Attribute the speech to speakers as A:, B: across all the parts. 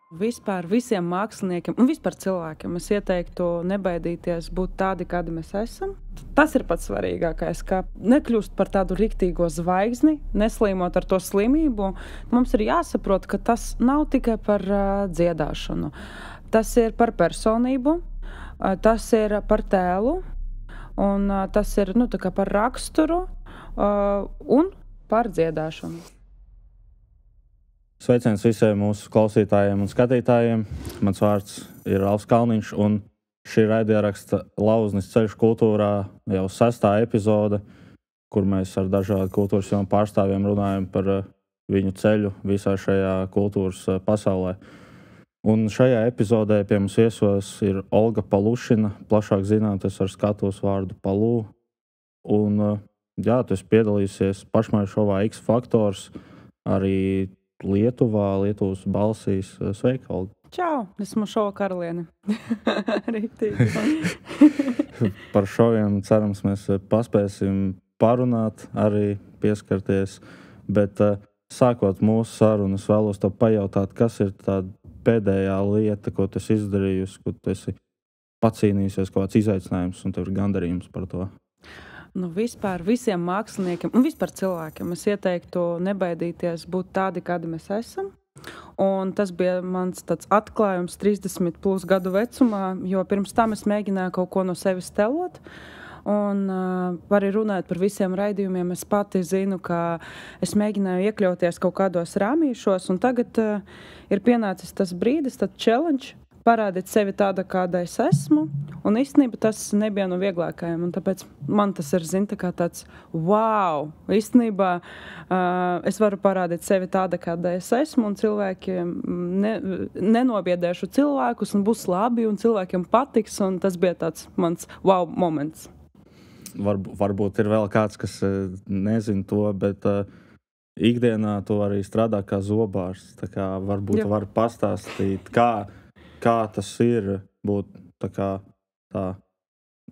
A: Vispār visiem māksliniekiem un vispār cilvēkiem es ieteiktu nebaidīties būt tādi, kādi mēs esam. Tas ir pats svarīgākais, ka nekļūst par tādu riktīgo zvaigzni, neslīmot ar to slimību. Mums ir jāsaprot, ka tas nav tikai par dziedāšanu. Tas ir par personību, tas ir par tēlu, un tas ir tā kā par raksturu un par dziedāšanu.
B: Sveiciens visiem mūsu klausītājiem un skatītājiem. Mans vārds ir Alfs Kalniņš, un šī raidieraksta Lauznis ceļš kultūrā jau 6. epizode, kur mēs ar dažādu kultūras jomu pārstāvjiem runājam par viņu ceļu visā šajā kultūras pasaulē. Un šajā epizodē pie mums viesos ir Olga Palušina, plašāk zināties ar skatuves vārdu Palū. Un jā, tu esi piedalījusies pašmaiņu šovā X Faktors, arī Lietuvas balsīs. Sveika, Olga!
A: Čau! Esmu šova karaliene. Rīktīgi.
B: Par šoviem cerams mēs paspēsim parunāt, arī pieskarties. Bet sākot mūsu sarunu, es vēlos tev pajautāt, kas ir tā pēdējā lieta, ko tu esi izdarījusi, ko tu esi pacīnījusies, kāds izaicinājums un tev ir gandarījums par to?
A: Vispār visiem māksliniekiem un vispār cilvēkiem es ieteiktu nebaidīties būt tādi, kādi mēs esam. Un tas bija mans tāds atklājums 30+ gadu vecumā, jo pirms tam es mēģināju kaut ko no sevis telot. Un arī runājot par visiem raidījumiem, es pati zinu, ka es mēģināju iekļauties kaut kādos rāmīšos, un tagad ir pienācis tas brīdis, tad challenge, parādīt sevi tāda, kāda es esmu, un īstenībā tas nebija no vieglākajiem, un tāpēc man tas ir, tā kā tāds, wow, īstenībā es varu parādīt sevi tāda, kāda es esmu, un cilvēkiem nenobiedēšu cilvēkus, un būs labi, un cilvēkiem patiks, un tas bija tāds mans wow moments.
B: Varbūt ir vēl kāds, kas nezin to, bet ikdienā tu arī strādā kā zobārs, tā kā varbūt var pastāstīt, kā tas ir būt tā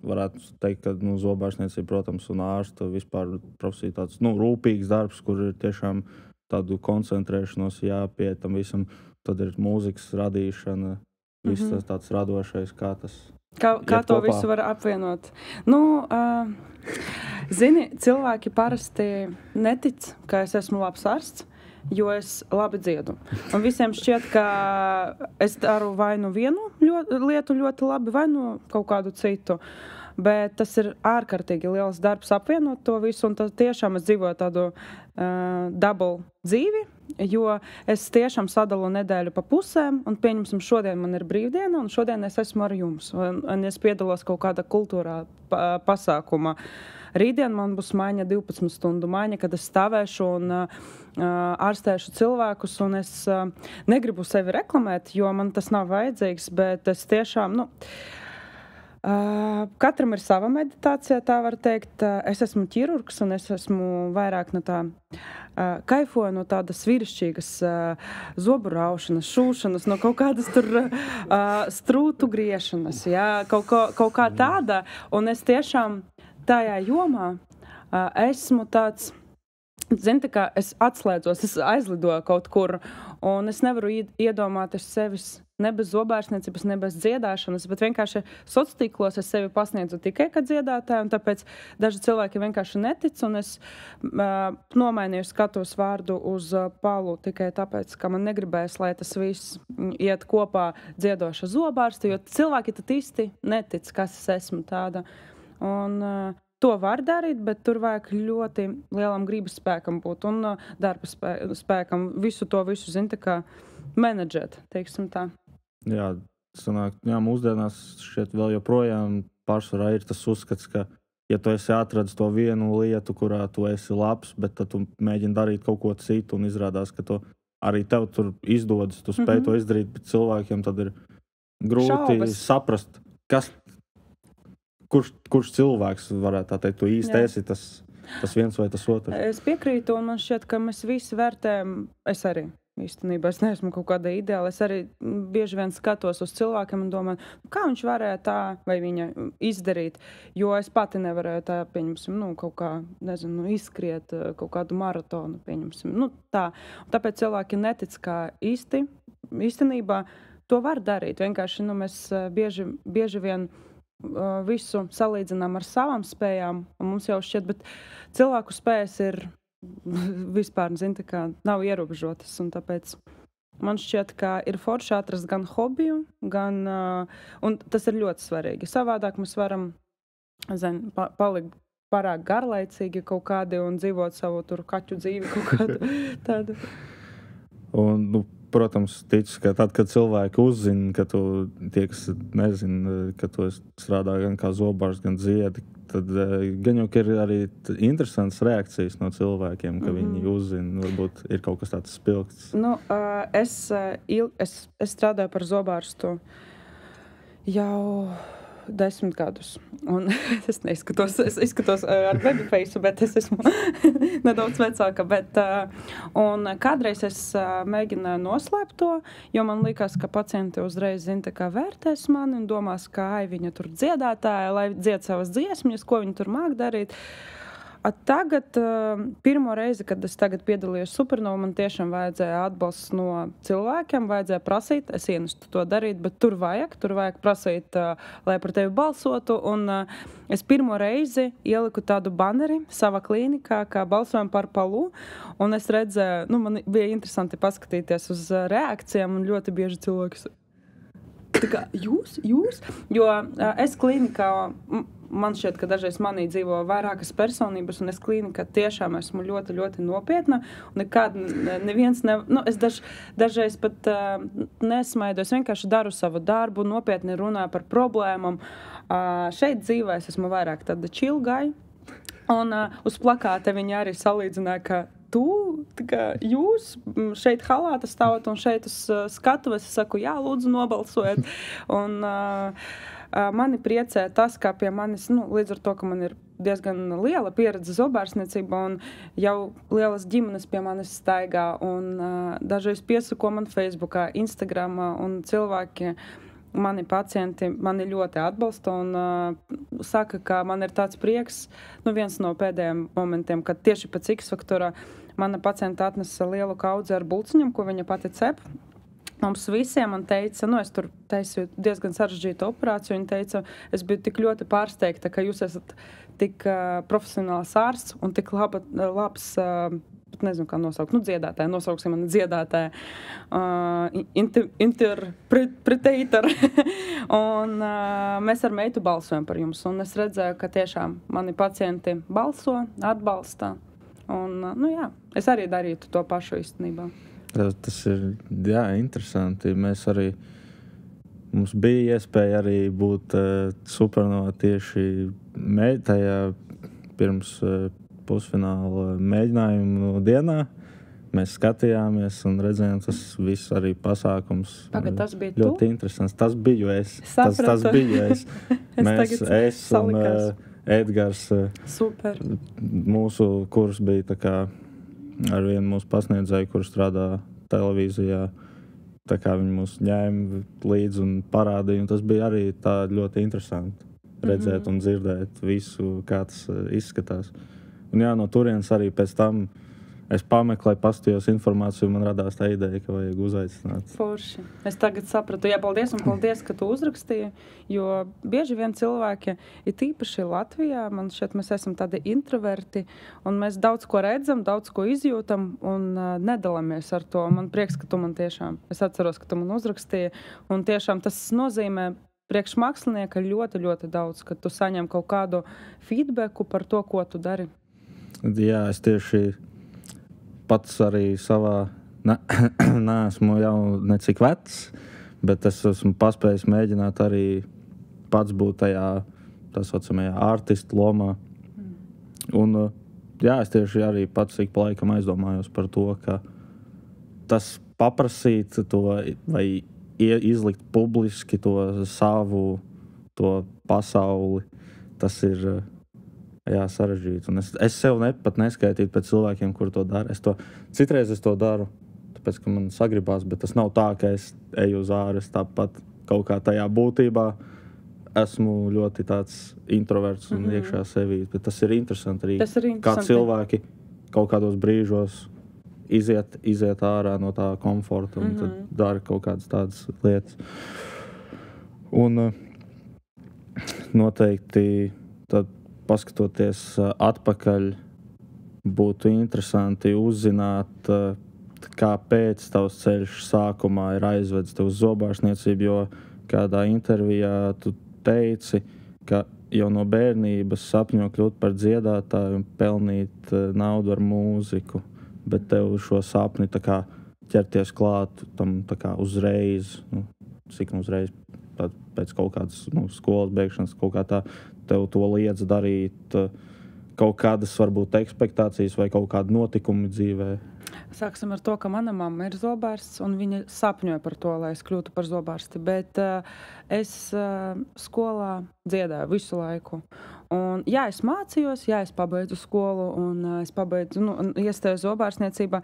B: varētu teikt, ka zobārstniecība, protams, un ārsta vispār profesija tāds rūpīgs darbs, kur ir tiešām tādu koncentrēšanos jāpiet tam visam. Tad ir mūzikas radīšana, viss tas tāds radošais, kā tas
A: Kā to kopā visu var apvienot? Zini, cilvēki parasti netic, ka es esmu labs ārsts, jo es labi dziedu. Un visiem šķiet, ka es daru vai nu vienu lietu ļoti labi, vai nu kaut kādu citu. Bet tas ir ārkārtīgi liels darbs apvienot to visu, un tiešām es dzīvoju tādu double dzīvi, jo es tiešām sadalu nedēļu pa pusēm, un pieņemsim, šodien man ir brīvdiena, un šodien es esmu ar jums, un es piedalos kaut kāda kultūrā pasākumā. Rītdien man būs maiņa 12 stundu maiņa, kad es stāvēšu un ārstēšu cilvēkus, un es negribu sevi reklamēt, jo man tas nav vajadzīgs, bet es tiešām, katram ir sava meditācija, tā var teikt. Es esmu ķirurgs, un es esmu vairāk no tā kaifoju no tādas vīrišķīgas zobu raušanas, šūšanas, no kaut kādas tur strūtu griešanas, jā, kaut kā tāda, un es tiešām tajā jomā esmu tāds, tā kā es atslēdzos, es aizlidoju kaut kur, un es nevaru iedomāties sevis ne bez zobārstniecības, ne bez dziedāšanas, bet vienkārši sociālos es sevi pasniedzu tikai kā dziedātāju, un tāpēc daži cilvēki vienkārši netic, un es nomainīju skatuves vārdu uz Palu tikai tāpēc, ka man negribēs, lai tas viss iet kopā dziedoša zobārsta, jo cilvēki tad īsti netic, kas es esmu tāda. Un to var darīt, bet tur vajag ļoti lielam gribas spēkam būt un darba spēkam visu tā kā menedžēt, teiksim tā.
B: Jā, mūsdienās šeit vēl joprojām pārsvarā ir tas uzskats, ka, ja tu esi atradis to vienu lietu, kurā tu esi labs, bet tad tu mēģini darīt kaut ko citu un izrādās, ka to arī tev tur izdodas, tu spēj to izdarīt, bet cilvēkiem tad ir grūti saprast, kurš cilvēks varētu tā teikt, tu īsti esi tas viens vai tas otrs.
A: Es piekrītu, un man šķiet, ka mēs visi vērtējam, es arī. Īstenībā es neesmu kaut kāda ideāla. Es arī bieži vien skatos uz cilvēkiem un domāju, kā viņš varēja tā vai viņa izdarīt, jo es pati nevarēju tā, pieņemsim, kaut kā, izskriet kaut kādu maratonu, pieņemsim, tā. Un tāpēc cilvēki netic, kā īsti īstenībā to var darīt. Vienkārši mēs bieži vien visu salīdzinām ar savām spējām, un mums jau šķiet, bet cilvēku spējas ir vispār, nav ierobežotas, un tāpēc man šķiet, ka ir forši atrast gan hobiju, gan, un tas ir ļoti svarīgi. Savādāk mēs varam, palikt pārāk garlaicīgi kaut kādi un dzīvot savu tur kaķu dzīvi kaut kādu tādu.
B: Un, protams, ticu, ka tad, kad cilvēki uzzina, ka tu tie, kas nezina, ka tu strādā gan kā zobārs, gan dziedi, tad gan jau ir arī interesants reakcijas no cilvēkiem, ka viņi uzzina, varbūt ir kaut kas tāds spilgts.
A: Es strādāju par zobārstu jau 10 gadus. Un es izskatos ar babyface, bet es esmu nedaudz vecāka. Un kādreiz es mēģināju noslēpt to, jo man likās, ka pacienti uzreiz zina, kā vērtēs mani un domās, ka viņa tur dziedātāja, lai dzied savas dziesmas, ko viņa tur māk darīt. Tagad, pirmo reizi, kad es tagad piedalījos Supernovā, man tiešām vajadzēja atbalsts no cilvēkiem, vajadzēja prasīt, es ienestu to darīt, bet tur vajag prasīt, lai par tevi balsotu, un es pirmo reizi ieliku tādu baneri savā klīnikā, kā balsojam par Palu, un es redzēju, man bija interesanti paskatīties uz reakcijām, un ļoti bieži cilvēki tā kā, jūs? Jo es klīnikā, man šķiet, ka dažreiz manī dzīvo vairākas personības, un es klīnikā tiešām esmu ļoti, ļoti nopietna, un nekad neviens es dažreiz pat nesmaidu, es vienkārši daru savu darbu, nopietni runāju par problēmām. Šeit dzīvē es esmu vairāk tāda chill guy, un uz plakāta viņi arī salīdzināja, ka jūs šeit halāta stāvat un šeit uz skatuves, es saku, jā, lūdzu nobalsojiet. Un mani priecē tas, kā pie manis, līdz ar to, ka man ir diezgan liela pieredze zobārsniecībā un jau lielas ģimenes pie manis staigā un dažreiz piesako man Facebookā, Instagramā un cilvēki, mani pacienti mani ļoti atbalsta un saka, ka man ir tāds prieks, viens no pēdējiem momentiem, kad tieši pēc X-faktora mana pacienta atnesa lielu kaudzi ar bulciņam, ko viņa pati cep. Mums visiem man teica, es tur taisīju diezgan sarežģītu operāciju, viņa teica, es biju tik ļoti pārsteigta, ka jūs esat tik profesionāls ārsts un tik labs, nezinu, kā nosaukt, dziedātāja, nosauksim mani dziedātāja, interpretator. Un mēs ar meitu balsojam par jums, un es redzēju, ka tiešām mani pacienti balso, atbalsta, un, es arī darītu to pašu īstenībā.
B: Tas ir, interesanti. Mums bija iespēja arī būt Supernovā tieši tajā pirms pusfināla mēģinājumu dienā. Mēs skatījāmies un redzējām, tas viss arī pasākums.
A: Tas bija
B: ļoti interesants. Tas biju es. Tas biju es. Es un Edgars.
A: Super.
B: Mūsu kurs bija tā kā ar vienu mūsu pasniedzēju, kur strādā televīzijā. Tā kā viņi mūs ņēma līdzi un parādīja. Un tas bija arī tā ļoti interesanti redzēt un dzirdēt visu, kā tas izskatās. Un no turienes arī pēc tam es pameklēju, paskatījos informāciju, man radās tā ideja, ka vajag uzaicināt.
A: Forši. Es tagad sapratu, paldies, ka tu uzrakstīji, jo bieži vien cilvēki, ir tīpaši Latvijā, man šeit mēs esam tādi introverti, un mēs daudz ko redzam, daudz ko izjūtam, un nedalāmies ar to. Man prieks, ka tu man tiešām, es atceros, ka tu man uzrakstīji, un tiešām tas nozīmē priekš mākslinieka ļoti, ļoti daudz, ka tu saņem kaut kādu feedbacku par to, ko tu dari.
B: Jā, es tieši pats arī savā, neesmu jau necik vecs, bet es esmu paspējis mēģināt arī pats būt tajā, tā saucamajā artistu lomā. Un, es tieši arī pats ik pa laikam aizdomājos par to, ka tas paprasīt to vai izlikt publiski to savu, to pasauli, tas ir sarežģīti. Un es sev pat neskaitītu pēc cilvēkiem, kur to dara. Citreiz es to daru, tāpēc, ka man sagribās, bet tas nav tā, ka es eju uz āres tāpat kaut kā tajā būtībā. Esmu ļoti tāds introverts un iekšā sevī, bet tas ir interesanti arī, kā cilvēki kaut kādos brīžos iziet ārā no tā komforta un tad dara kaut kādas tādas lietas. Un noteikti tad paskatoties atpakaļ būtu interesanti uzzināt, kāpēc tavs ceļš sākumā ir aizvedis tev uz zobārstniecību, jo kādā intervijā tu teici, ka jau no bērnības sapņo kļūt par dziedātāju un pelnīt naudu ar mūziku, bet tev šo sapni tā kā ķerties klāt tam tā kā uzreiz, cik uzreiz pēc kaut kādas skolas beigšanas, kaut kā tā tev to liedz darīt, kaut kādas varbūt ekspektācijas vai kaut kādi notikumi dzīvē.
A: Sāksim ar to, ka mana mamma ir zobārsts un viņa sapņoja par to, lai es kļūtu par zobārsti, bet es skolā dziedāju visu laiku. Un, jā, es mācījos, jā, es pabeidzu skolu un es iestāju zobārstniecībā.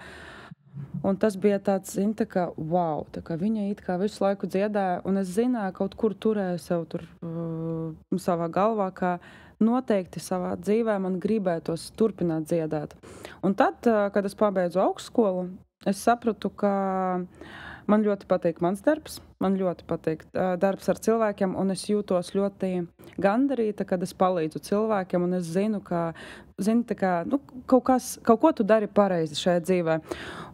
A: Un tas bija tāds, tā kā, wow, tā kā viņa it kā visu laiku dziedāja, un es zināju, kaut kur turēju sev tur savā galvā, ka noteikti savā dzīvē man gribētos turpināt dziedāt. Un tad, kad es pabeidzu augstskolu, es sapratu, ka man ļoti patīk mans darbs, man ļoti patīk darbs ar cilvēkiem, un es jūtos ļoti gandarīta, kad es palīdzu cilvēkiem, un es zinu, ka kaut ko tu dari pareizi šajā dzīvē.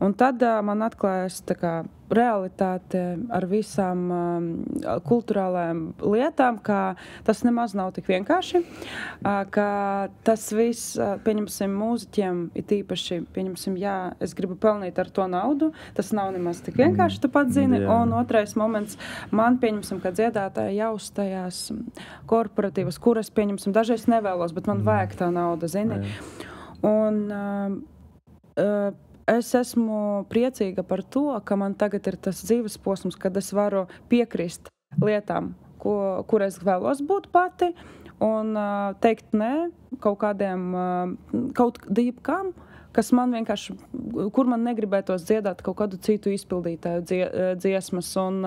A: Un tad man atklājas tā kā realitāte ar visām kulturālajām lietām, ka tas nemaz nav tik vienkārši, ka tas viss, pieņemsim, mūziķiem ir īpaši, pieņemsim, jā, es gribu pelnīt ar to naudu, tas nav nemaz tik vienkārši, tu pats zini, un otrais moments, man, pieņemsim, ka dziedātāji jāuzstajās korporatīvas, kuras, pieņemsim, dažreiz nevēlos, bet man vajag tā nauda, zini. Un es esmu priecīga par to, ka man tagad ir tas dzīves posms, kad es varu piekrist lietām, kur es vēlos būt pati, un teikt nē kaut kam, kas man vienkārši, kur man negribētos dziedāt kaut kādu citu izpildītāju dziesmas. Un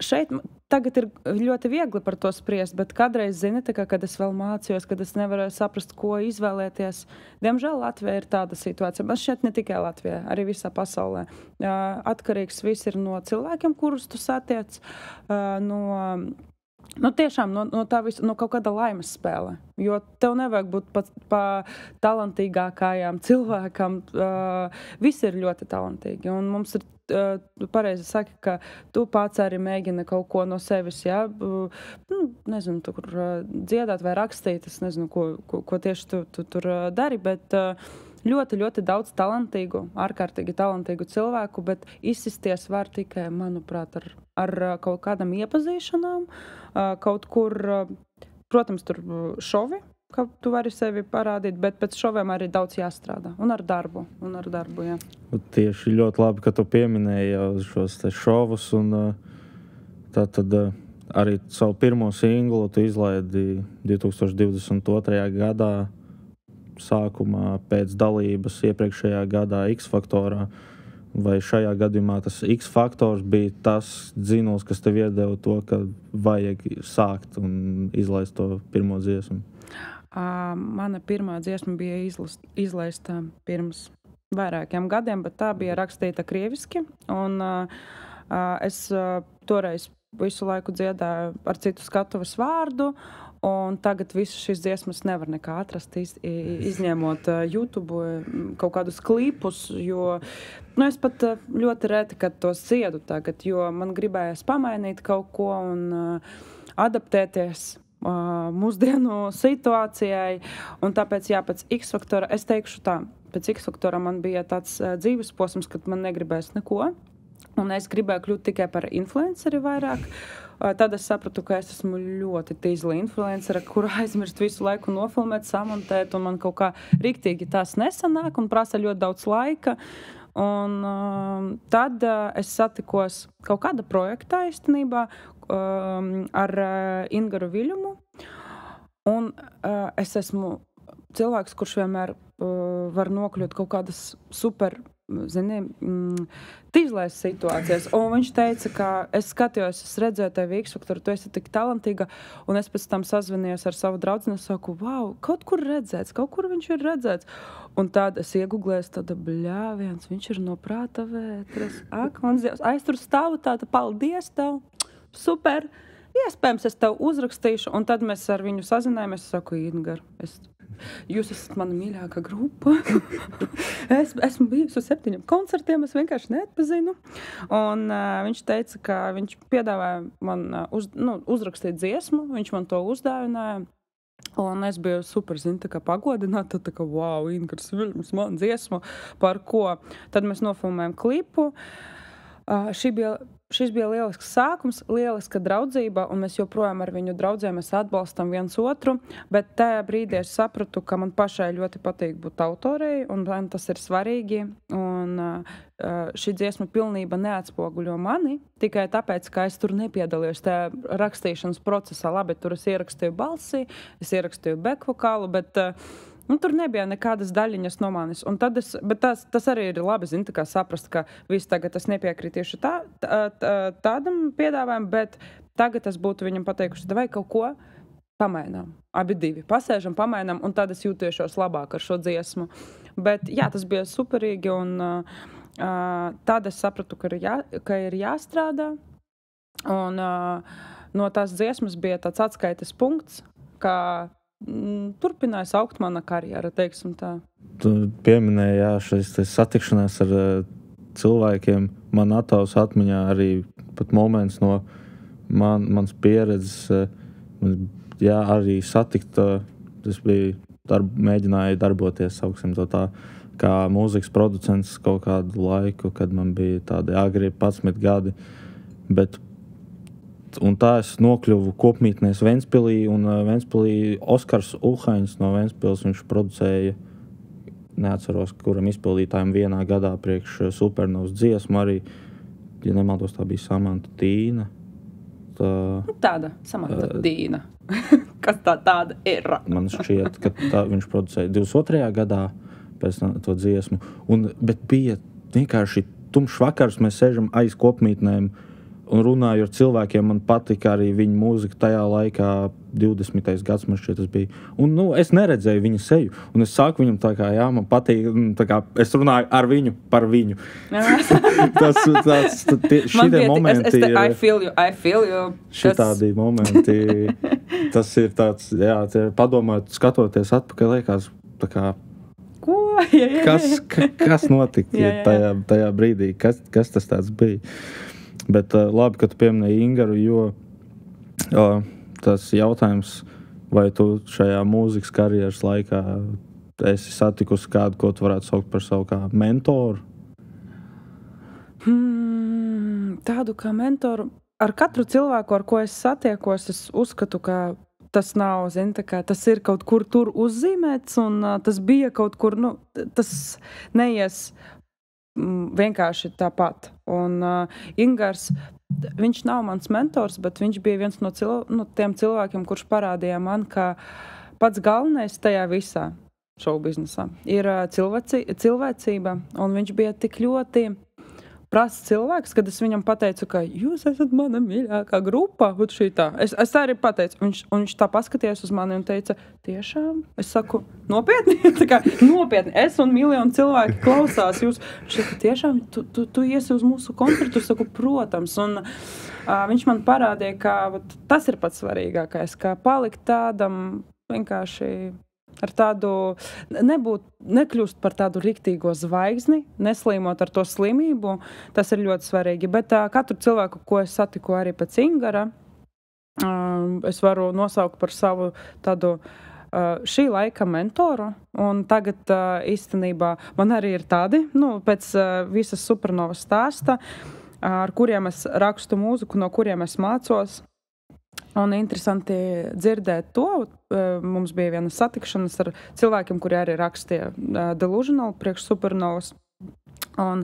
A: šeit tagad ir ļoti viegli par to spriest, bet kādreiz, zini, kad es vēl mācījos, kad es nevarēju saprast, ko izvēlēties. Diemžēl Latvijā ir tāda situācija. Man šķiet ne tikai Latvijā, arī visā pasaulē. Atkarīgs viss ir no cilvēkiem, kurus tu satiec, tiešām no tā visa, no kaut kāda laimes spēle. Jo tev nevajag būt pa talantīgākajām cilvēkam. Visi ir ļoti talantīgi. Un mums ir pareizi saka, ka tu pats arī mēģina kaut ko no sevis, jā, nezinu, tur dziedāt vai rakstīt, es nezinu, ko tieši tu tur dari, bet ļoti, ļoti daudz talantīgu, ārkārtīgi talantīgu cilvēku, bet izsisties var tikai, manuprāt, ar kaut kādām iepazīšanām, kaut kur, protams, tur šovi, ka tu vari sevi parādīt, bet pēc šoviem arī daudz jāstrādā. Un ar darbu, jā.
B: Tieši ļoti labi, ka tu pieminēji jau šos te šovus, un tad arī savu pirmo singlu tu izlaidi 2022. gadā, sākumā pēc dalības iepriekšējā gadā X-faktorā. Vai šajā gadījumā tas X-faktors bija tas dzinums, kas tev iedeva to, ka vajag sākt un izlaist to pirmo dziesmu?
A: Mana pirmā dziesma bija izlaista pirms vairākiem gadiem, bet tā bija rakstīta krieviski, un es toreiz visu laiku dziedāju ar citu skatuves vārdu, un tagad visu šīs dziesmas nevar nekā atrast, izņemot YouTube kaut kādus klipus, jo es pat ļoti reti, kad tos dziedu tagad, jo man gribējās pamainīt kaut ko un adaptēties mūsdienu situācijai, un tāpēc, jā, pēc X-faktora, es teikšu tā, pēc X-faktora man bija tāds dzīves posms, kad man negribēs neko, un es gribēju kļūt tikai par influenceri vairāk. Tad es sapratu, ka es esmu ļoti tīzla influencera, kuru aizmirst visu laiku nofilmēt, samontēt, un man kaut kā riktīgi tās nesanāk un prasa ļoti daudz laika. Un tad es satikos kaut kāda projektā īstenībā ar Ingaru Viļumu, un es esmu cilvēks, kurš vienmēr var nokļūt kaut kādas super zini, tīzlēs situācijas. Un viņš teica, ka es skatījos, es redzēju tevi X-faktoru, tu esi tik talantīga, un es pēc tam sazvanījos ar savu draudzeni un saku, wow, kaut kur redzēts, kaut kur viņš ir redzēts. Un tad es iegooglēju tāda bļāviens, viņš ir no prāta vētras. Ak, mans Dievs, aiz tur stāvu tāda, paldies tev, super. Iespējams, es tev uzrakstīšu, un tad mēs ar viņu sazinājāmies, es saku, Ingar, jūs esat mana mīļākā grupa. Esmu bijusi uz 7 koncertiem, es vienkārši neatpazinu. Un viņš teica, ka viņš piedāvāja man uzrakstīt dziesmu, viņš man to uzdāvināja. Un es biju super, tā kā pagodināta, tā kā, wow, Ingars Viļņš, man dziesmu, par ko. Tad mēs nofilmējam klipu. Šis bija lielisks sākums, lieliska draudzība, un mēs joprojām ar viņu draudzēm atbalstam viens otru, bet tajā brīdī es sapratu, ka man pašai ļoti patīk būt autorei, un tas ir svarīgi, un šī dziesma pilnībā neatspoguļo mani, tikai tāpēc, ka es tur nepiedalījos tajā rakstīšanas procesā. Labi, tur es ierakstīju balsi, es ierakstīju backvokālu, bet tur nebija nekādas daļiņas no manis. Un tad bet tas arī ir labi, tā kā saprast, ka viss tagad es nepiekritīšu tādam piedāvājumam, bet tagad es būtu viņam pateikuši, vai kaut ko pamainām. Abi divi pasēžam, pamainām, un tad es jūtiešos labāk ar šo dziesmu. Bet jā, tas bija superīgi, un tad es sapratu, ka ir jāstrādā. Un no tās dziesmas bija tāds atskaites punkts, ka turpinājās augt mana karjera, teiksim tā.
B: Tu pieminēji, jā, šis satikšanās ar cilvēkiem. Man attāvs atmiņā arī pat moments no manas pieredzes. Jā, arī satikt, tas bija, mēģināju darboties, sauksim to tā, kā mūzikas producents kaut kādu laiku, kad man bija tādi agri 11 gadi. Un tā es nokļuvu kopmītnēs Ventspilī, un Ventspilī Oskars Ulhaņs no Ventspils, viņš producēja, neatceros, kuram izpildītājiem vienā gadā priekš Supernovas dziesmu arī, ja nemaldos, tā bija Samanta Tīna.
A: Tāda Samanta Tīna. Kas tāda ir?
B: Man šķiet, ka viņš producēja 22. gadā pēc to dziesmu, bet bija vienkārši tumšs vakars, mēs sēžam aiz kopmītnēm, un runāju ar cilvēkiem, man patika arī viņa mūzika tajā laikā, 20. gads man šķiet tas bija. Un, es neredzēju viņa seju, un es saku viņam tā kā, jā, man patīk, tā kā es runāju ar viņu, par viņu. Šitie momenti ir...
A: I feel you.
B: Šitādi momenti, tas ir tāds, jā, padomāt, skatoties atpakaļ, liekas, tā kā,
A: ko?
B: Kas notika tajā brīdī, kas tas tāds bija. Bet labi, ka tu pieminēji Ingaru, jo tas jautājums, vai tu šajā mūzikas karjeras laikā esi satikusi kādu, ko tu varētu saukt par savu kā mentoru?
A: Tādu kā mentoru. Ar katru cilvēku, ar ko es satiekos, es uzskatu, ka tas nav, tas ir kaut kur tur uzzīmēts, un tas bija kaut kur, tas neies vienkārši tāpat. Un Ingars, viņš nav mans mentors, bet viņš bija viens no tiem cilvēkiem, kurš parādīja man, ka pats galvenais tajā visā šoubiznesā ir cilvēcība. Un viņš bija tik ļoti prasts cilvēks, kad es viņam pateicu, ka jūs esat mana mīļākā grupa. Es arī pateicu, viņš tā paskatījās uz mani un teica, tiešām? Es saku, nopietni? Nopietni, es un miljonu cilvēki klausās jūs. Viņš saka, tiešām, tu iesi uz mūsu koncertu? Es saku, protams. Un viņš man parādīja, ka tas ir pats svarīgākais, ka palikt tādam vienkārši... ar tādu, nekļūst par tādu riktīgo zvaigzni, neslīmot ar to slimību, tas ir ļoti svarīgi. Bet katru cilvēku, ko es satiku arī pēc Ingara, es varu nosaukt par savu tādu šī laika mentoru, un tagad īstenībā man arī ir tādi, pēc visas Supernovas stāsta, ar kuriem es rakstu mūziku, no kuriem es mācos. Un interesanti dzirdēt to. Mums bija viena satikšanas ar cilvēkiem, kuri arī rakstīja Delusional priekš Supernovas. Un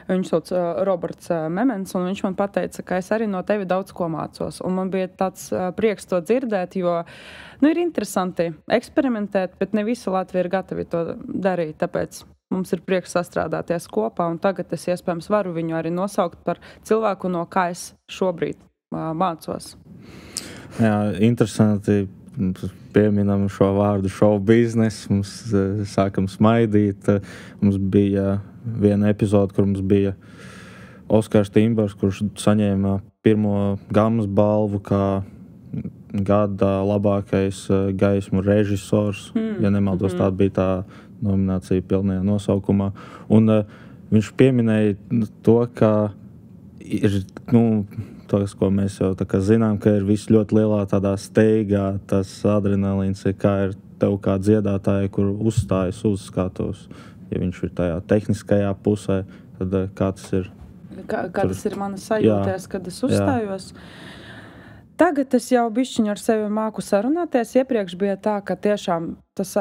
A: viņš sauc Roberts Memens, un viņš man pateica, ka es arī no tevi daudz ko mācos. Un man bija tāds prieks to dzirdēt, jo ir interesanti eksperimentēt, bet ne visi Latvija ir gatavi to darīt. Tāpēc mums ir prieks sastrādāties kopā, un tagad es iespējams varu viņu arī nosaukt par cilvēku, no kā es šobrīd mācos.
B: Jā, interesanti. Pieminam šo vārdu show business, mums sākam smaidīt. Mums bija viena epizode, kur mums bija Oskars Timbers, kurš saņēma pirmo Gammas balvu kā gada labākais gaismu režisors. Ja nemaldos, tāda bija tā nominācija pilnajā nosaukumā. Un viņš pieminēja to, ka ir, tas, ko mēs jau tā kā zinām, ka ir viss ļoti lielā tādā steigā, tas adrenalīns, kā ir tev kā dziedātāja, kur uzstājas uz skatuves. Ja viņš ir tajā tehniskajā pusē, tad kā tas ir?
A: Kā tas ir manas sajūtēs, kad es uzstājos? Tagad es jau bišķiņu ar sevi māku sarunāties. Iepriekš bija tā, ka tiešām tas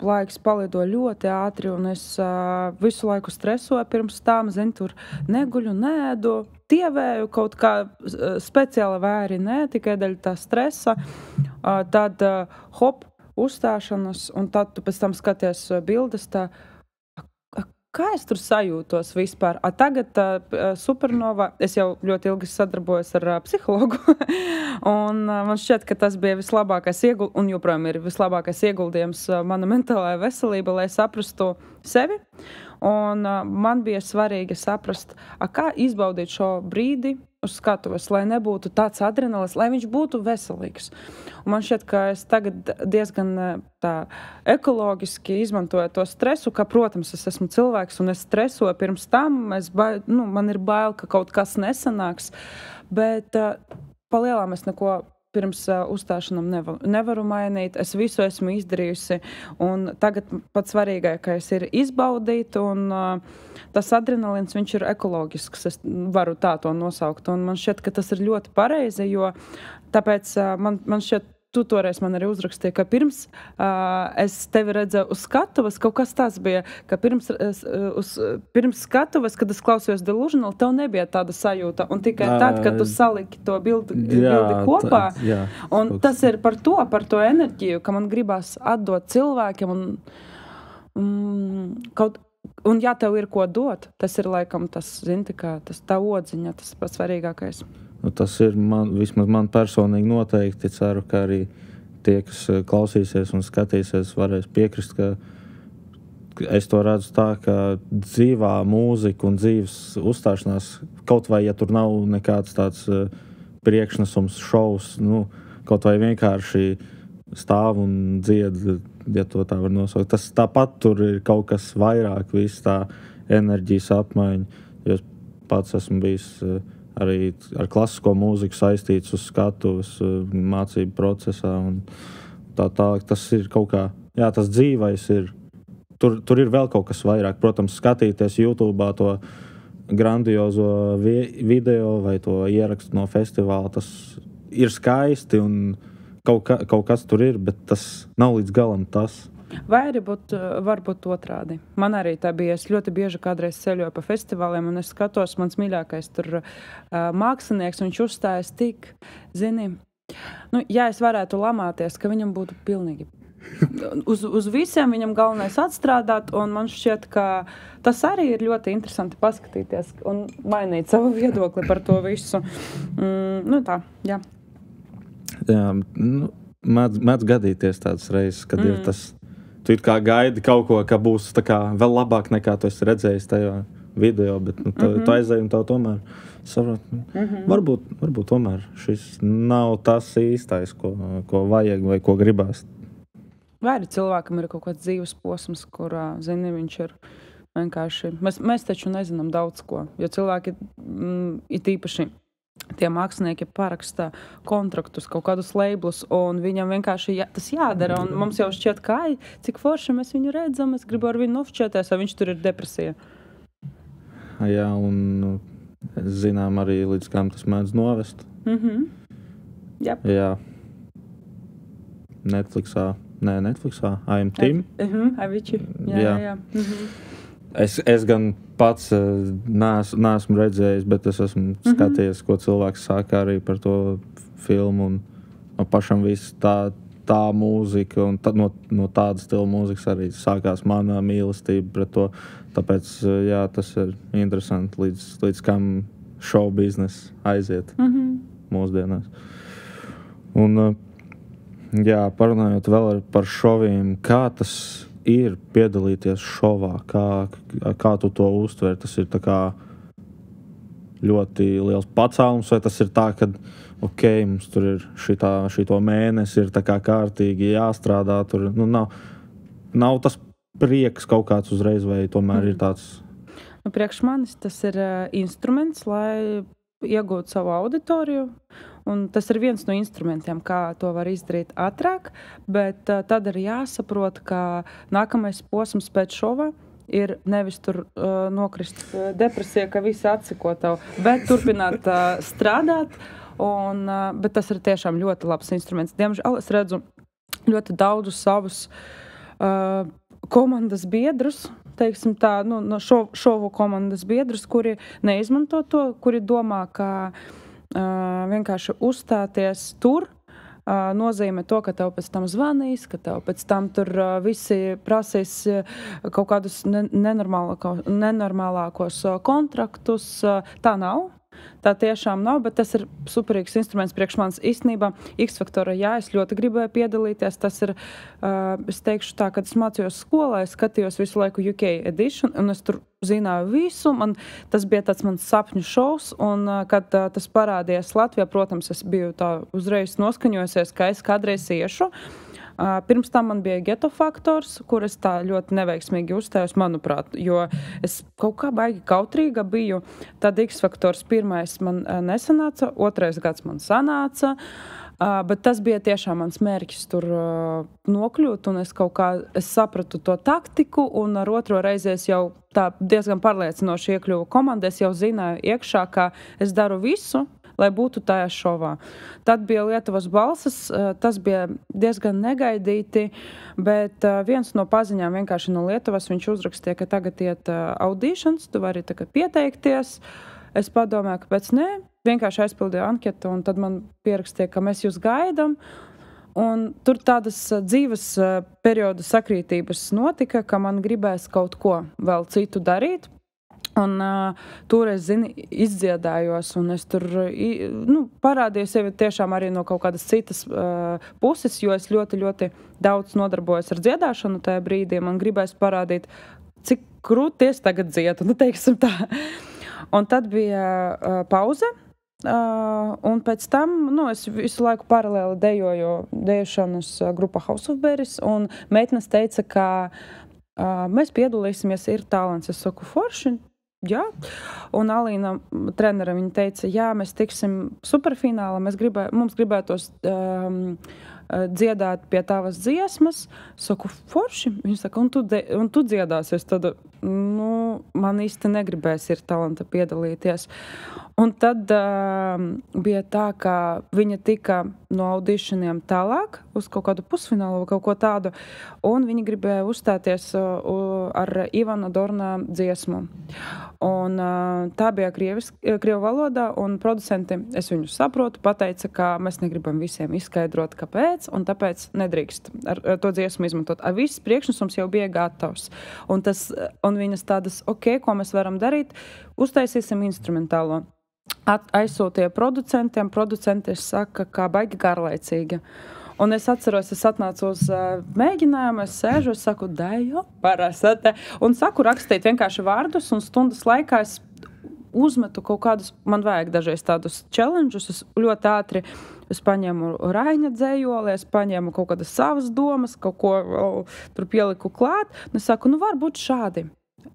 A: laiks palido ļoti ātri, un es visu laiku stresoju pirms tām, tur neguļu, nēdu, tievēju kaut kā speciāli vēri, tikai dēļ tā stresa. Tad hop, uzstāšanas, un tad tu pēc tam skaties bildes tā, kā es tur sajūtos vispār? Tagad Supernova, es jau ļoti ilgi sadarbojos ar psihologu, un man šķiet, ka tas bija vislabākais un joprojām ir vislabākais ieguldījums mana mentālajā veselība, lai saprastu sevi. Un man bija svarīgi saprast, kā izbaudīt šo brīdi uz skatuves, lai nebūtu tāds adrenalīns, lai viņš būtu veselīgs. Un man šķiet, ka es tagad diezgan tā ekoloģiski izmantoju to stresu, ka, protams, es esmu cilvēks un es stresoju pirms tam, man ir bail, ka kaut kas nesanāks, bet pa lielām es neko pirms uzstāšanām nevaru mainīt. Es visu esmu izdarījusi, un tagad pats svarīgākais ir izbaudīt, un tas adrenalīns, viņš ir ekoloģisks, es varu tā to nosaukt, un man šķiet, ka tas ir ļoti pareizi, jo tāpēc man šķiet, tu toreiz man arī uzrakstīji, ka pirms es tevi redzēju uz skatuves, kaut kas tāds bija, ka pirms skatuves, kad es klausījos Delusional, tev nebija tāda sajūta, un tikai tad, kad tu saliki to bildi kopā, un tas ir par to enerģiju, ka man gribās atdot cilvēkiem, un ja tev ir ko dot, tas ir laikam tas, tas tā odziņa, tas pats svarīgākais.
B: Tas ir vismaz man personīgi noteikti. Ceru, ka arī tie, kas klausīsies un skatīsies, varēs piekrist, ka es to redzu tā, ka dzīvā mūzika un dzīves uzstāšanās, kaut vai, ja tur nav nekāds tāds priekšnesums, šovs, kaut vai vienkārši stāv un dzied, ja to tā var nosaukt. Tas tāpat tur ir kaut kas vairāk, viss tā enerģijas apmaiņa. Jo es pats esmu bijis arī ar klasisko mūziku saistīts uz skatuves mācību procesā un tā. Tas ir kaut kā, tas dzīvais ir. Tur ir vēl kaut kas vairāk. Protams, skatīties YouTube'ā to grandiozo video vai to ierakstu no festivāla, tas ir skaisti un kaut kas tur ir, bet tas nav līdz galam tas.
A: Vai arī varbūt otrādi. Man arī tā bija. Es ļoti bieži kādreiz ceļoju pa festivāliem, un es skatos, mans mīļākais tur mākslinieks, viņš uzstājas tik, ja es varētu lamāties, ka viņam būtu pilnīgi uz visiem, viņam galvenais atstrādāt, un man šķiet, ka tas arī ir ļoti interesanti paskatīties un mainīt savu viedokli par to visu. Tā, jā.
B: Jā, mēdz gadīties tādas reizes, kad ir tas. Tu kā gaidi kaut ko, ka būs tā kā vēl labāk nekā tu esi redzējis tajā video, bet tu aizēji un tev tomēr saprot. Varbūt tomēr šis nav tas īstais, ko vajag vai ko gribās.
A: Vai arī cilvēkam ir kaut kāds dzīves posms, kurā, viņš ir vienkārši. Mēs taču nezinām daudz ko, jo cilvēki ir īpaši tie mākslinieki parakstā kontraktus, kaut kādus labelus, un viņam vienkārši tas jādara, un mums jau šķiet, cik forši mēs viņu redzam, es gribu ar viņu nofčēties, vai viņš tur ir depresija.
B: Jā, un zinām arī, līdz kam tas mēdz novest.
A: Yep.
B: Jā. Netflixā, I Am Tim.
A: Aviči. Jā.
B: Es gan pats neesmu redzējis, bet es esmu skatījies, ko cilvēks saka arī par to filmu, un pašam viss tā tā mūzika, un no tādas stila mūzikas arī sākās mana mīlestība pret to. Tāpēc, jā, tas ir interesanti, līdz kam show biznes aiziet mūsdienās. Un, jā, parunājot vēl par šoviem, kā tas ir piedalīties šovā, kā tu to uztver? Tas ir tā kā ļoti liels pacēlums, vai tas ir tā, ka mums tur ir šito mēnesi, ir tā kā kārtīgi jāstrādā, tur nav tas prieks kaut kāds uzreiz, vai tomēr ir tāds?
A: Priekš manis tas ir instruments, lai iegūtu savu auditoriju, un tas ir viens no instrumentiem, kā to var izdarīt ātrāk, bet tad ir jāsaprot, ka nākamais posms pēc šova ir nevis tur nokrist depresija, ka visi atseko tev, bet turpināt strādāt, bet tas ir tiešām ļoti labs instruments. Diemžēl es redzu ļoti daudzus savus komandas biedrus, teiksim tā, šovu komandas biedrus, kuri neizmanto to, kuri domā, ka vienkārši uzstāties tur, nozīmē to, ka tev pēc tam zvanīs, ka tev pēc tam tur visi prasīs kaut kādus nenormālākos kontraktus. Tā nav. Tā tiešām nav, bet tas ir superīgs instruments priekš manis īstenībā. X-faktora, jā, es ļoti gribēju piedalīties. Tas ir, es teikšu tā, kad es mācījos skolā, es skatījos visu laiku UK edition, un es tur zināju visu. Tas bija tāds mans sapņu šovs, un kad tas parādījās Latvijā, protams, es biju tā uzreiz noskaņojusies, ka es kādreiz iešu. Pirms tam man bija Geto faktors, kur es tā ļoti neveiksmīgi uzstājos, manuprāt, jo es kaut kā baigi kautrīga biju. Tad X-faktors pirmais man nesanāca, otrais gads man sanāca, bet tas bija tiešām mans mērķis tur nokļūt, un es sapratu to taktiku, un ar otro reizi es jau tā diezgan pārliecinoši iekļuvu komandā, es jau zināju iekšā, ka es daru visu, lai būtu tajā šovā. Tad bija Lietuvas balsas, tas bija diezgan negaidīti, bet viens no paziņām vienkārši no Lietuvas, viņš uzrakstīja, ka tagad iet auditions, tu vari tagad pieteikties. Es padomāju, ka pēc vienkārši aizpildīju anketu, un tad man pierakstīja, ka mēs jūs gaidām. Un tur tādas dzīves periodu sakrītības notika, ka man gribēs kaut ko vēl citu darīt. Un tur es, izdziedājos, un es tur parādīju sevi tiešām arī no kaut kādas citas puses, jo es ļoti, ļoti daudz nodarbojos ar dziedāšanu tajā brīdī. Man gribēs parādīt, cik krūti es tagad dziedu, teiksim tā. Un tad bija pauze, un pēc tam, es visu laiku paralēli dejoju dejošanas grupa House of Berries, un meitnes teica, ka mēs piedalīsimies, ir talants. Es saku, forši. Jā, un Alīna trenera, viņa teica, jā, mēs tiksim superfinālā, mums gribētos dziedāt pie tavas dziesmas. Saku, forši. Viņa saka, un tu dziedāsies, tad, man īsti negribēs ir talanta piedalīties. Un tad bija tā, ka viņa tika no auditioniem tālāk uz kaut kādu pusfinālu vai kaut ko tādu, un viņa gribēja uzstāties ar Ivana Dorna dziesmu. Un tā bija krievu valodā, un producenti, es viņu saprotu, pateica, ka mēs negribam visiem izskaidrot, kāpēc, un tāpēc nedrīkst ar to dziesmu izmantot. Viss priekšnesums jau bija gatavs. Un viņas tādas, ko mēs varam darīt, uztaisīsim instrumentālo. Aizsūtīja producentiem, producenti saka, kā baigi garlaicīgi. Un es atceros, es atnācu uz mēģinājumu, es sēžu, es saku, dajo, parasate, un saku rakstīt vienkārši vārdus, un stundas laikā es uzmetu kaut kādus, man vajag dažreiz tādus challenges, es ļoti ātri, es paņēmu Raina dzējoli, es paņēmu kaut kādas savas domas, kaut ko tur pieliku klāt, un es saku, varbūt šādi.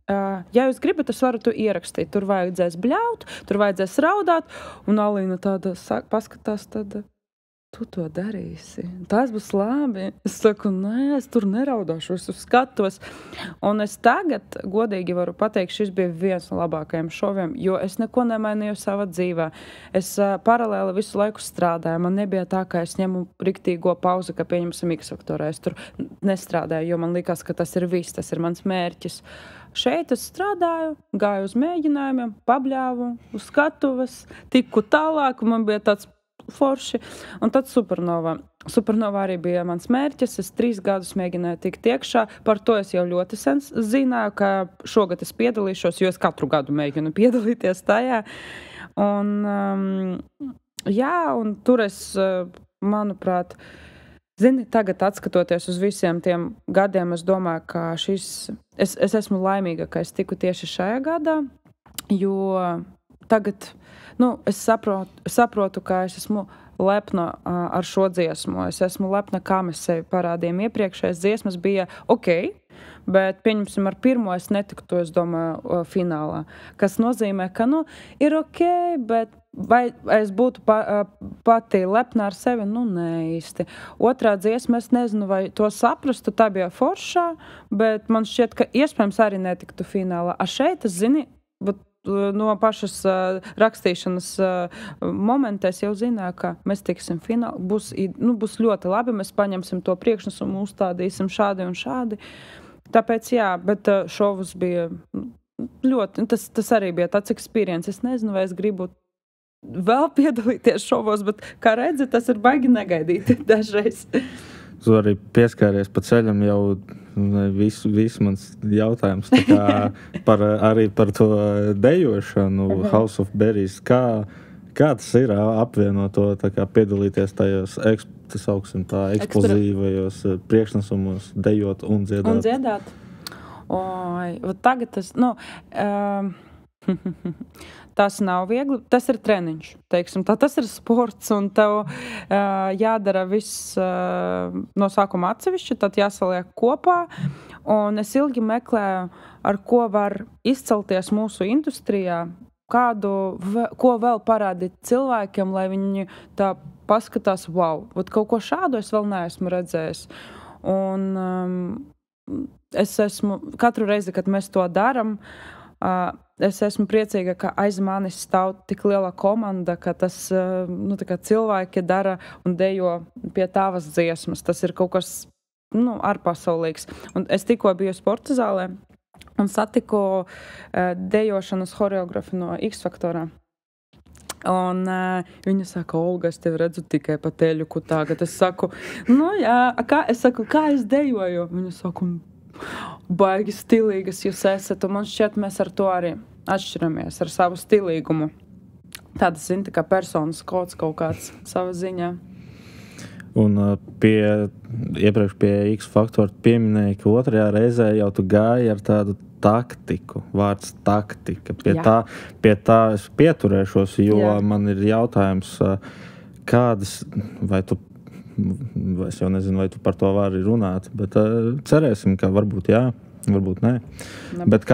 A: Ja jūs gribat, es varu to ierakstīt. Tur vajadzēs bļaut, tur vajadzēs raudāt. Un Alīna tāda paskatās, tad tu to darīsi. Tas būs labi. Es saku, nē, es tur neraudāšu, es skatos. Un es tagad, godīgi varu pateikt, šis bija viens no labākajiem šoviem, jo es neko nemainīju savā dzīvē. Es paralēli visu laiku strādāju. Man nebija tā, ka es ņemu riktīgo pauzi, ka pieņemsim X-faktorā. Es tur nestrādāju, jo man likās, ka tas ir viss, tas ir mans mērķis. Šeit es strādāju, gāju uz mēģinājumiem, pabļāvu uz skatuves, tiku tālāk, un man bija tāds forši. Un tad Supernova. Supernova arī bija mans mērķis. Es 3 gadus mēģināju tikt iekšā. Par to es jau ļoti sen zināju, ka šogad es piedalīšos, jo es katru gadu mēģinu piedalīties tajā. Un, un tur es, manuprāt, tagad atskatoties uz visiem tiem gadiem, es domāju, ka es esmu laimīga, ka es tiku tieši šajā gadā, jo tagad, es saprotu, ka es esmu lepna ar šo dziesmu. Es esmu lepna, kā mēs sevi parādījām. Iepriekšējais dziesmas bija ok, bet, pieņemsim, ar pirmo es netiktu, es domāju, finālā. Kas nozīmē, ka, ir ok, bet vai es būtu pati lepna ar sevi? Nē, īsti. Otrā dziesma, es nezinu, vai to saprastu, tā bija foršā, bet man šķiet, ka iespējams arī netiktu finālā. A šeit, es zini, bet no pašas rakstīšanas momenta es jau zināju, ka mēs tiksim finālā. Būs ļoti labi, mēs paņemsim to priekšnesumu, uzstādīsim šādi un šādi. Tāpēc, bet šovus bija ļoti, tas arī bija tāds experience. Es nezinu, vai es gribu vēl piedalīties šovos, bet, kā redzi, tas ir baigi negaidīti dažreiz.
B: Tu arī pieskāries pa ceļam jau visu mans jautājums arī par to dejošanu, House of Berries. Kā tas ir apvienot to, piedalīties tajos eksplozīvajos priekšnesumos, dejot un dziedāt?
A: Un dziedāt? Tagad tas, tas nav viegli, tas ir treniņš, teiksim. Tas ir sports, un tev jādara viss no sākuma atsevišķi, tad jāsaliek kopā. Un es ilgi meklēju, ar ko var izcelties mūsu industrijā, ko vēl parādīt cilvēkiem, lai viņi tā paskatās, wow, kaut ko šādu es vēl neesmu redzējis. Un es esmu, katru reizi, kad mēs to daram, es esmu priecīga, ka aiz manis stāv tik liela komanda, ka tas cilvēki dara un dejo pie tavas dziesmas. Tas ir kaut kas ārpasaulīgs. Un es tikko biju sporta zālē un satiku dejošanas choreografu no X-Faktorā. Un viņa saka, Olga, es tevi redzu tikai pa teļuku tagad. Es saku, kā es dejoju? Viņa saka, baigi stilīgas jūs esat, un man šķiet, mēs ar to arī atšķiramies, ar savu stilīgumu. Tādas, zini, kā personas kods kaut kāds sava ziņā.
B: Un iepriekš pie X-Faktora pieminēja, ka otrajā reizē jau tu gāji ar tādu taktiku, vārds taktika. Pie tā es pieturēšos, jo man ir jautājums, kādas, es jau nezinu, vai tu par to vari runāt, bet cerēsim, ka varbūt jā, varbūt nē. Bet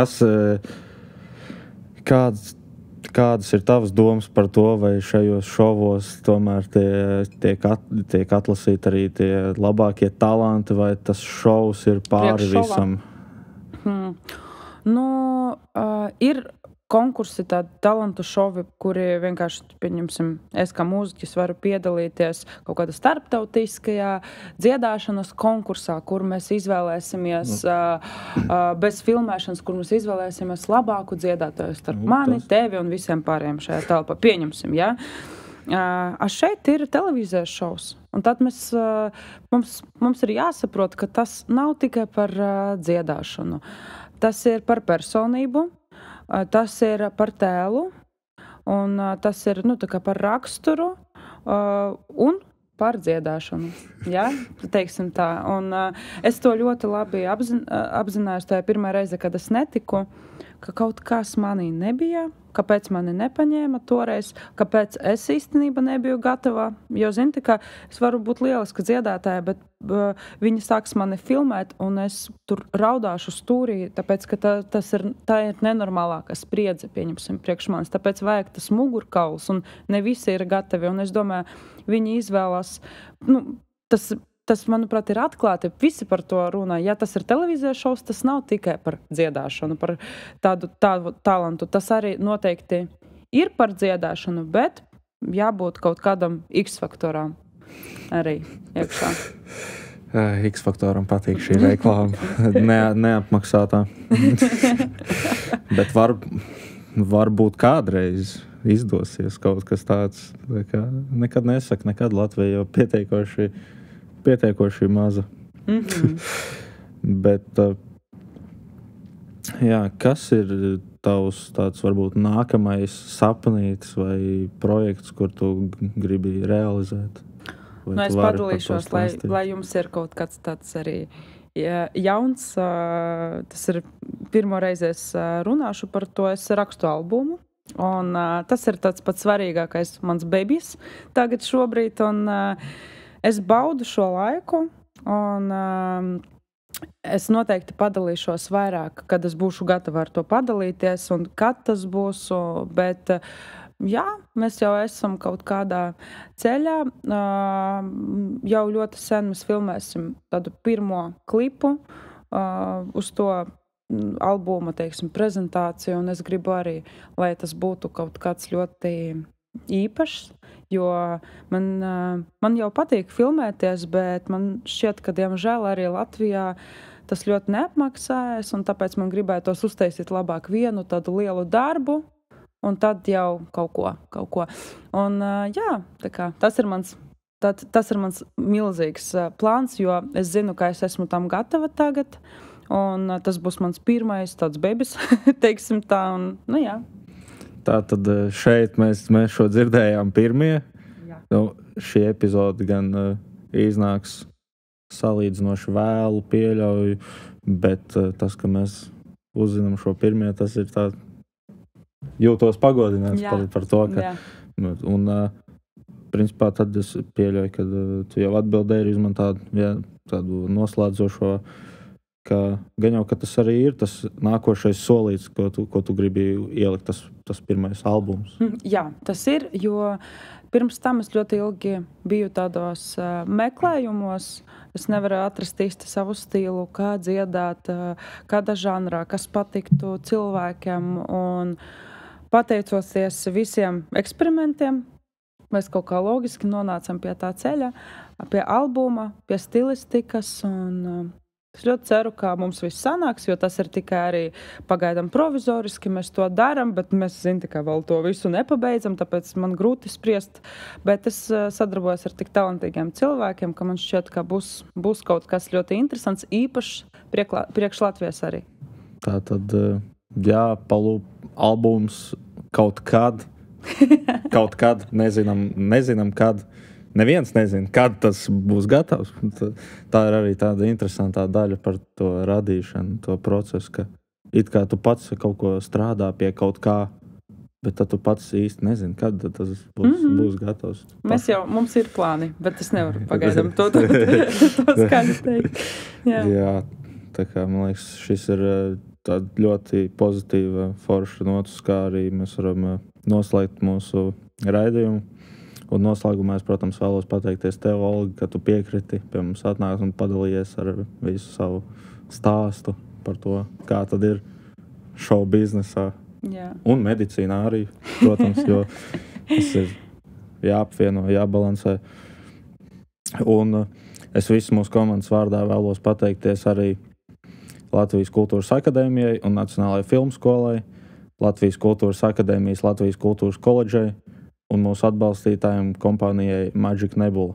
B: kādas ir tavas domas par to, vai šajos šovos tomēr tiek atlasīti arī tie labākie talanti, vai tas šovs ir pāri visam?
A: Ir konkursi, tādi talantu šovi, kuri vienkārši, pieņemsim, es kā mūziķis varu piedalīties kaut kādā starptautiskajā dziedāšanas konkursā, kur mēs izvēlēsimies bez filmēšanas, kur mēs izvēlēsimies labāku dziedātāju starp mani, tevi un visiem pārējiem šajā telpā. Pieņemsim, jā? Šeit ir televīzijas šovs. Un tad mums ir jāsaprot, ka tas nav tikai par dziedāšanu. Tas ir par personību. Tas ir par tēlu, un tas ir par raksturu un par dziedāšanu. Ja? Teiksim tā. Un es to ļoti labi apzinājos tajā pirmā reize, kad es netiku, ka kaut kas manī nebija, kāpēc mani nepaņēma toreiz, kāpēc es īstenībā nebiju gatava. Jo, zini, ka es varu būt lieliska dziedātāja, bet viņi sāks mani filmēt, un es tur raudāšu stūrī, tāpēc, ka tā ir nenormālākā spriedze, pieņemsim, priekš manis. Tāpēc vajag tas mugurkauls, un ne visi ir gatavi. Un es domāju, viņi izvēlās, tas, manuprāt, ir atklāti. Visi par to runā. Ja tas ir televīzijas šovs, tas nav tikai par dziedāšanu, par tādu talantu. Tas arī noteikti ir par dziedāšanu, bet jābūt kaut kādam X-faktoram arī iekšā.
B: X-faktoram patīk šī reklāma. Neapmaksātā. Bet varbūt kādreiz izdosies kaut kas tāds. Nekad nesaka, nekad Latvija jau pietiekoši maza. Bet, jā, kas ir tavs tāds varbūt nākamais sapnītis vai projekts, kur tu gribi realizēt?
A: Es padalīšos, lai jums ir kaut kāds tāds arī jauns. Tas ir pirmo reizi es runāšu par to. Es rakstu albumu. Un tas ir tāds pats svarīgākais mans bebijs tagad šobrīd. Un es baudu šo laiku. Un es noteikti padalīšos vairāk, kad es būšu gatava ar to padalīties un kad tas būs. Bet jā, mēs jau esam kaut kādā ceļā. Jau ļoti sen mēs filmēsim tādu pirmo klipu uz to albuma, teiksim, prezentāciju. Un es gribu arī, lai tas būtu kaut kāds ļoti īpašs, jo man jau patīk filmēties, bet man šķiet, ka, diemžēl, arī Latvijā tas ļoti neapmaksājas, un tāpēc man gribētos uztaisīt labāk vienu tādu lielu darbu, un tad jau kaut ko. Un jā, tā kā tas ir mans milzīgs plāns, jo es zinu, ka es esmu tam gatava tagad, un tas būs mans pirmais tāds bebis, teiksim tā, un jā.
B: Tā tad šeit mēs šo dzirdējām pirmie. Šī epizode gan iznāks salīdzinoši vēlu, pieļauju, bet tas, ka mēs uzzinām šo pirmie, tas ir tā jūtos pagodināts par to, ka un principā tad es pieļauju, ka tu jau atbildēji uz man tādu noslēdzošo, ka gan jau, ka tas arī ir tas nākošais solīts, ko tu gribi ielikt, tas pirmais albums.
A: Jā, tas ir, jo pirms tam es ļoti ilgi biju tādos meklējumos. Es nevaru atrast īsti savu stilu, kā dziedāt, kādā žanrā, kas patiktu cilvēkiem. Un pateicoties visiem eksperimentiem, mēs kaut kā logiski nonācam pie tā ceļa, pie albuma, pie stilistikas. Un es ļoti ceru, ka mums viss sanāks, jo tas ir tikai arī pagaidām provizoriski. Mēs to darām, bet mēs tikai vēl to visu nepabeidzam, tāpēc man grūti spriest. Bet es sadarbojos ar tik talantīgiem cilvēkiem, ka man šķiet, ka būs kaut kas ļoti interesants, īpašs priekš Latvijas arī.
B: Tā tad, jā, albums kaut kad, nezinām kad. Neviens nezina, kad tas būs gatavs. Tā ir arī tāda interesantā daļa par to radīšanu, to procesu, ka it kā tu pats kaut ko strādā pie kaut kā, bet tad tu pats īsti nezini, kad tas būs gatavs.
A: Mums ir plāni, bet es nevaru pagaidām to skaļi teikt.
B: Jā, tā kā man liekas, šis ir tāda ļoti pozitīva forša notus, kā arī mēs varam noslēgt mūsu raidījumu. Un noslēgumā es, protams, vēlos pateikties tev, Olga, ka tu piekriti pie mums atnākt un padalījies ar visu savu stāstu par to, kā tad ir šovu biznesā.
A: Jā.
B: Un medicīnā arī, protams, jo tas ir jāapvieno, jābalansē. Un es visu mūsu komandas vārdā vēlos pateikties arī Latvijas Kultūras akadēmijai un Nacionālajai filmu skolai, Latvijas Kultūras akadēmijas, Latvijas Kultūras koledžai un mūsu atbalstītājiem kompānijai Magic Nebula.